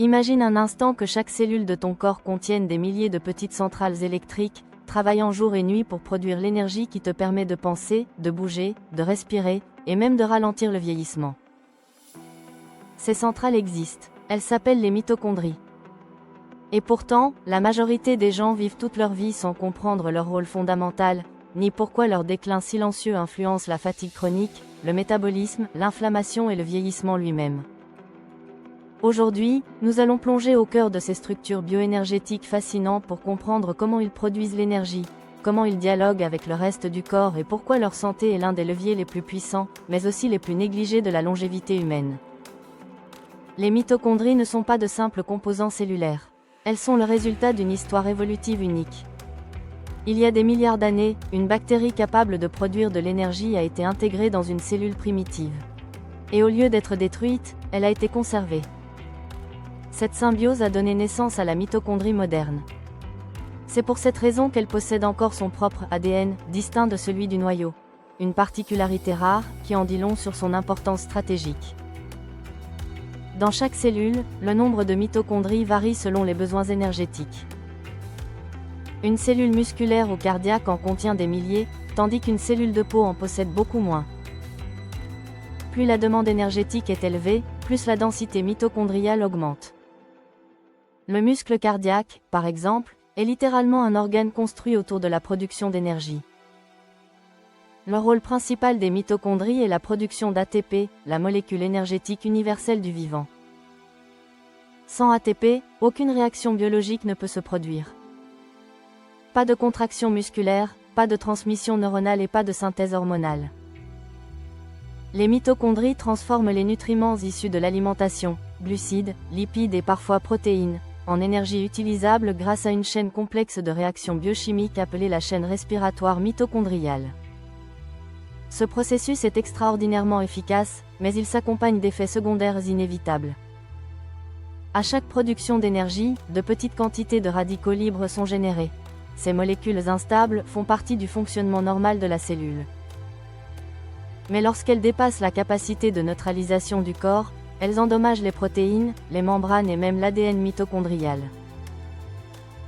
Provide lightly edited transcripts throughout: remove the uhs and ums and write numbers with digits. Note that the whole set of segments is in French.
Imagine un instant que chaque cellule de ton corps contienne des milliers de petites centrales électriques, travaillant jour et nuit pour produire l'énergie qui te permet de penser, de bouger, de respirer, et même de ralentir le vieillissement. Ces centrales existent, elles s'appellent les mitochondries. Et pourtant, la majorité des gens vivent toute leur vie sans comprendre leur rôle fondamental, ni pourquoi leur déclin silencieux influence la fatigue chronique, le métabolisme, l'inflammation et le vieillissement lui-même. Aujourd'hui, nous allons plonger au cœur de ces structures bioénergétiques fascinantes pour comprendre comment ils produisent l'énergie, comment ils dialoguent avec le reste du corps et pourquoi leur santé est l'un des leviers les plus puissants, mais aussi les plus négligés de la longévité humaine. Les mitochondries ne sont pas de simples composants cellulaires. Elles sont le résultat d'une histoire évolutive unique. Il y a des milliards d'années, une bactérie capable de produire de l'énergie a été intégrée dans une cellule primitive. Et au lieu d'être détruite, elle a été conservée. Cette symbiose a donné naissance à la mitochondrie moderne. C'est pour cette raison qu'elle possède encore son propre ADN, distinct de celui du noyau. Une particularité rare, qui en dit long sur son importance stratégique. Dans chaque cellule, le nombre de mitochondries varie selon les besoins énergétiques. Une cellule musculaire ou cardiaque en contient des milliers, tandis qu'une cellule de peau en possède beaucoup moins. Plus la demande énergétique est élevée, plus la densité mitochondriale augmente. Le muscle cardiaque, par exemple, est littéralement un organe construit autour de la production d'énergie. Le rôle principal des mitochondries est la production d'ATP, la molécule énergétique universelle du vivant. Sans ATP, aucune réaction biologique ne peut se produire. Pas de contraction musculaire, pas de transmission neuronale et pas de synthèse hormonale. Les mitochondries transforment les nutriments issus de l'alimentation, glucides, lipides et parfois protéines, en énergie utilisable grâce à une chaîne complexe de réactions biochimiques appelée la chaîne respiratoire mitochondriale. Ce processus est extraordinairement efficace, mais il s'accompagne d'effets secondaires inévitables. À chaque production d'énergie, de petites quantités de radicaux libres sont générées. Ces molécules instables font partie du fonctionnement normal de la cellule. Mais lorsqu'elles dépassent la capacité de neutralisation du corps, elles endommagent les protéines, les membranes et même l'ADN mitochondrial.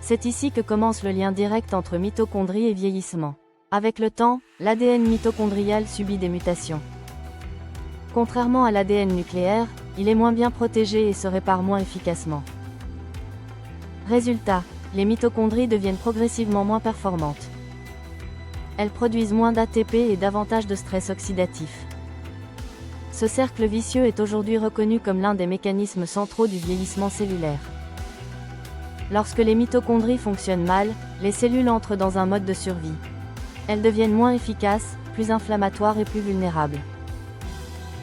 C'est ici que commence le lien direct entre mitochondries et vieillissement. Avec le temps, l'ADN mitochondrial subit des mutations. Contrairement à l'ADN nucléaire, il est moins bien protégé et se répare moins efficacement. Résultat, les mitochondries deviennent progressivement moins performantes. Elles produisent moins d'ATP et davantage de stress oxydatif. Ce cercle vicieux est aujourd'hui reconnu comme l'un des mécanismes centraux du vieillissement cellulaire. Lorsque les mitochondries fonctionnent mal, les cellules entrent dans un mode de survie. Elles deviennent moins efficaces, plus inflammatoires et plus vulnérables.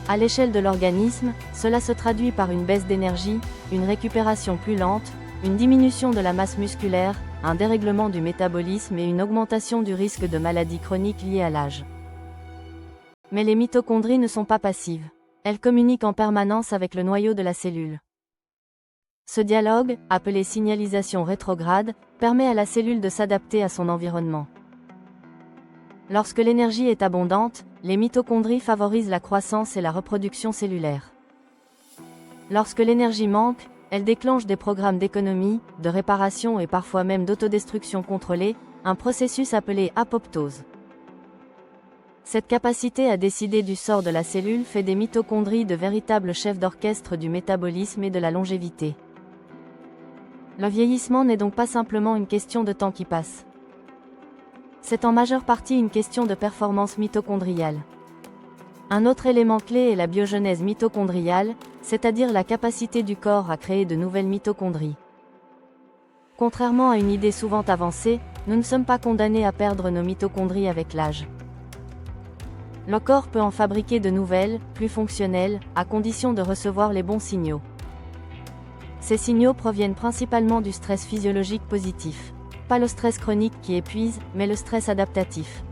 À l'échelle de l'organisme, cela se traduit par une baisse d'énergie, une récupération plus lente, une diminution de la masse musculaire, un dérèglement du métabolisme et une augmentation du risque de maladies chroniques liées à l'âge. Mais les mitochondries ne sont pas passives. Elles communiquent en permanence avec le noyau de la cellule. Ce dialogue, appelé signalisation rétrograde, permet à la cellule de s'adapter à son environnement. Lorsque l'énergie est abondante, les mitochondries favorisent la croissance et la reproduction cellulaire. Lorsque l'énergie manque, elles déclenchent des programmes d'économie, de réparation et parfois même d'autodestruction contrôlée, un processus appelé apoptose. Cette capacité à décider du sort de la cellule fait des mitochondries de véritables chefs d'orchestre du métabolisme et de la longévité. Le vieillissement n'est donc pas simplement une question de temps qui passe. C'est en majeure partie une question de performance mitochondriale. Un autre élément clé est la biogenèse mitochondriale, c'est-à-dire la capacité du corps à créer de nouvelles mitochondries. Contrairement à une idée souvent avancée, nous ne sommes pas condamnés à perdre nos mitochondries avec l'âge. Le corps peut en fabriquer de nouvelles, plus fonctionnelles, à condition de recevoir les bons signaux. Ces signaux proviennent principalement du stress physiologique positif. Pas le stress chronique qui épuise, mais le stress adaptatif.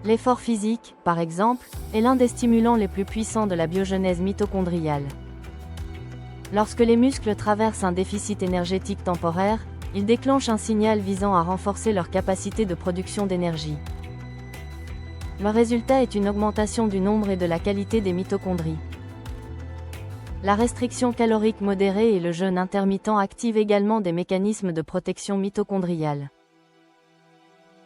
L'effort physique, par exemple, est l'un des stimulants les plus puissants de la biogenèse mitochondriale. Lorsque les muscles traversent un déficit énergétique temporaire, ils déclenchent un signal visant à renforcer leur capacité de production d'énergie. Le résultat est une augmentation du nombre et de la qualité des mitochondries. La restriction calorique modérée et le jeûne intermittent activent également des mécanismes de protection mitochondriale.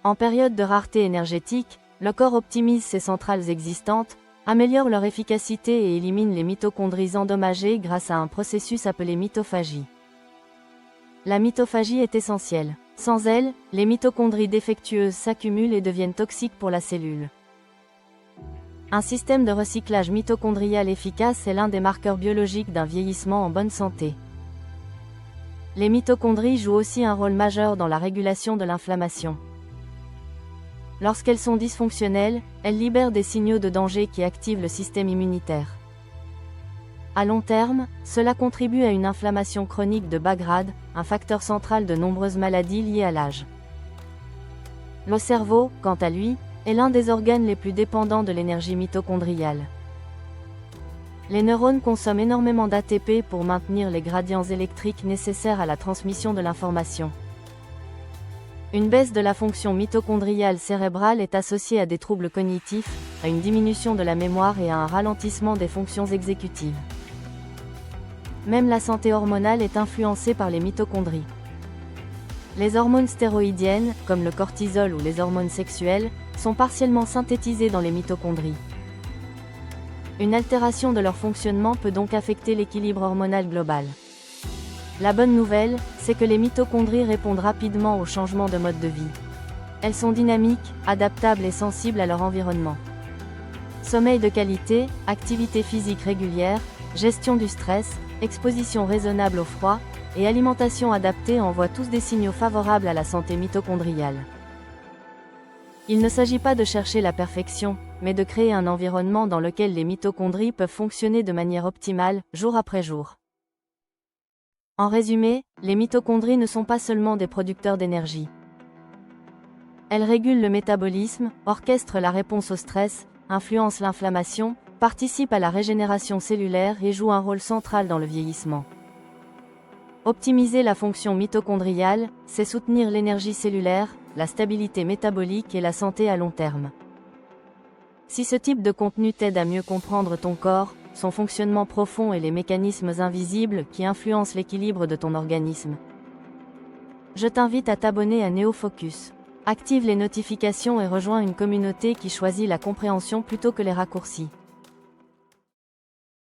En période de rareté énergétique, le corps optimise ses centrales existantes, améliore leur efficacité et élimine les mitochondries endommagées grâce à un processus appelé mitophagie. La mitophagie est essentielle. Sans elle, les mitochondries défectueuses s'accumulent et deviennent toxiques pour la cellule. Un système de recyclage mitochondrial efficace est l'un des marqueurs biologiques d'un vieillissement en bonne santé. Les mitochondries jouent aussi un rôle majeur dans la régulation de l'inflammation. Lorsqu'elles sont dysfonctionnelles, elles libèrent des signaux de danger qui activent le système immunitaire. À long terme, cela contribue à une inflammation chronique de bas grade, un facteur central de nombreuses maladies liées à l'âge. Le cerveau, quant à lui, est l'un des organes les plus dépendants de l'énergie mitochondriale. Les neurones consomment énormément d'ATP pour maintenir les gradients électriques nécessaires à la transmission de l'information. Une baisse de la fonction mitochondriale cérébrale est associée à des troubles cognitifs, à une diminution de la mémoire et à un ralentissement des fonctions exécutives. Même la santé hormonale est influencée par les mitochondries. Les hormones stéroïdiennes, comme le cortisol ou les hormones sexuelles, sont partiellement synthétisées dans les mitochondries. Une altération de leur fonctionnement peut donc affecter l'équilibre hormonal global. La bonne nouvelle, c'est que les mitochondries répondent rapidement aux changements de mode de vie. Elles sont dynamiques, adaptables et sensibles à leur environnement. Sommeil de qualité, activité physique régulière, gestion du stress, exposition raisonnable au froid, et alimentation adaptée envoient tous des signaux favorables à la santé mitochondriale. Il ne s'agit pas de chercher la perfection, mais de créer un environnement dans lequel les mitochondries peuvent fonctionner de manière optimale, jour après jour. En résumé, les mitochondries ne sont pas seulement des producteurs d'énergie. Elles régulent le métabolisme, orchestrent la réponse au stress, influencent l'inflammation, participent à la régénération cellulaire et jouent un rôle central dans le vieillissement. Optimiser la fonction mitochondriale, c'est soutenir l'énergie cellulaire, la stabilité métabolique et la santé à long terme. Si ce type de contenu t'aide à mieux comprendre ton corps, son fonctionnement profond et les mécanismes invisibles qui influencent l'équilibre de ton organisme, je t'invite à t'abonner à NeoFocus. Active les notifications et rejoins une communauté qui choisit la compréhension plutôt que les raccourcis.